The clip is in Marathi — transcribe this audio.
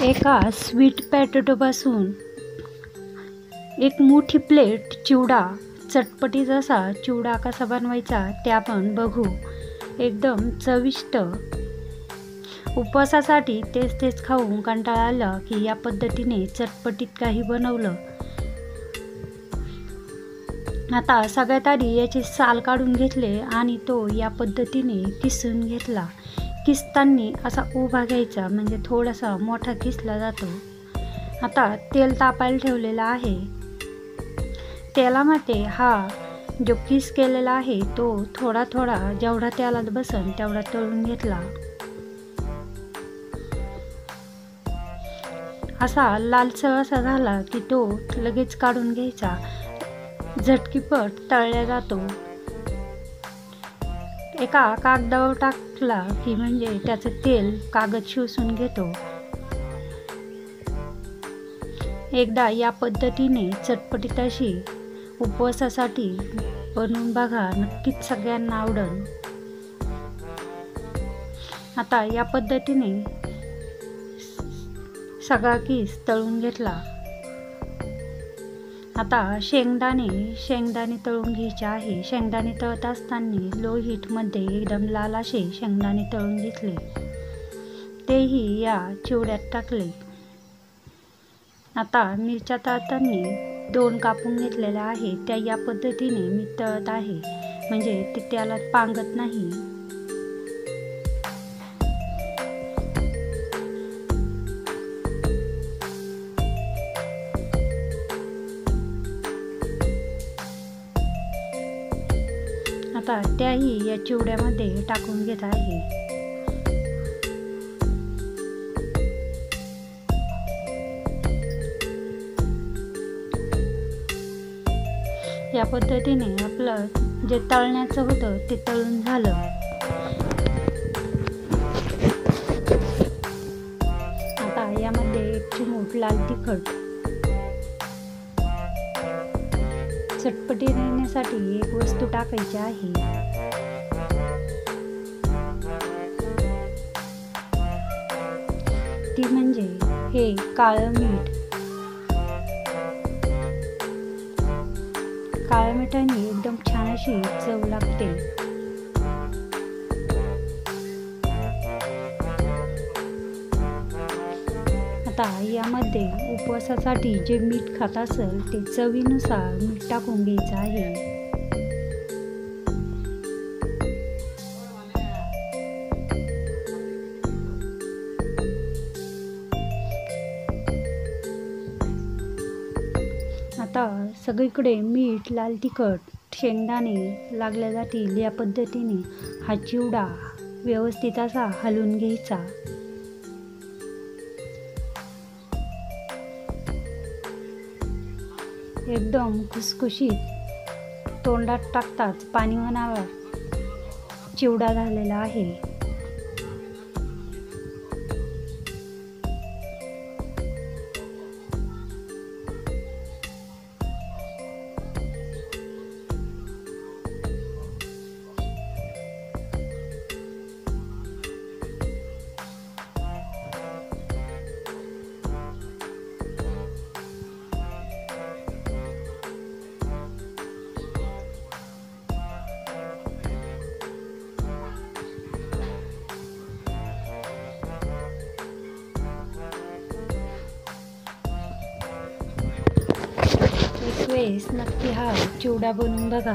एका स्वीट पॅटेटोपासून एक मोठी प्लेट चिवडा, चटपटीत असा चिवडा कसा बनवायचा ते आपण बघू। एकदम चविष्ट। उपवासासाठी तेच खाऊन कंटाळा आला की या पद्धतीने चटपटीत काही बनवलं। आता सगळ्यात आधी याचे साल काढून घेतले आणि तो या पद्धतीने किसून घेतला। किसताना असा उभा घ्यायचा, म्हणजे थोडासा मोठा किसला जातो। आता तेल तापायला ठेवलेला आहे। तेलामध्ये हा जो किस केलेला आहे तो थोडा जेवढा तेलात बसन तेवढा तळून घेतला। असा लालसर असा झाला की तो लगेच काढून घ्यायचा। झटकीपट तळला जातो। एका कागदावर टाकला की म्हणजे त्याचं तेल कागद शोषून घेतो। एकदा या पद्धतीने चटपटीत अशी उपवासासाठी बनवून बघा, नक्कीच सगळ्यांना आवडेल। आता या पद्धतीने सगळा किस तळून घेतला। आता शेंगदाणे तळून घ्यायचे आहे। शेंगदाणे तळत असताना लो हीटमध्ये एकदम लाल असे शेंगदाणे तळून घेतले, तेही या चिवड्यात टाकले। आता मिरच्या तळताना 2 कापून घेतलेल्या आहे, त्या या पद्धतीने मी तळत आहे, म्हणजे ते त्याला पांगत नाही। आता त्याही या चिवड्यामध्ये टाकून घेत आहे। या पद्धतीने आपलं जे तळण्याचं होतं ते तळून झालं। आता यामध्ये 1 चिमूट लाल तिखट, चटपटी येण्यासाठी एक वस्तू टाकायची आहे। ती म्हणजे हे काळं मीठ। काळ्या मिठाने एकदम छान अशी चव लागते। आता यामध्ये उपवासासाठी जे मीठ खात असेल ते चवीनुसार मीठ टाकून घ्यायचं आहे। आता सगळीकडे मीठ, लाल तिखट, शेंगदाणे लागल्या जातील या पद्धतीने हा चिवडा व्यवस्थित असा हलवून घ्यायचा। एकदम खुसखुशीत, तोंडात टाकताच पाणी होणारा चिवडा झालेला आहे। एक वेळेस नक्की हा चिवडा बनवून बघा।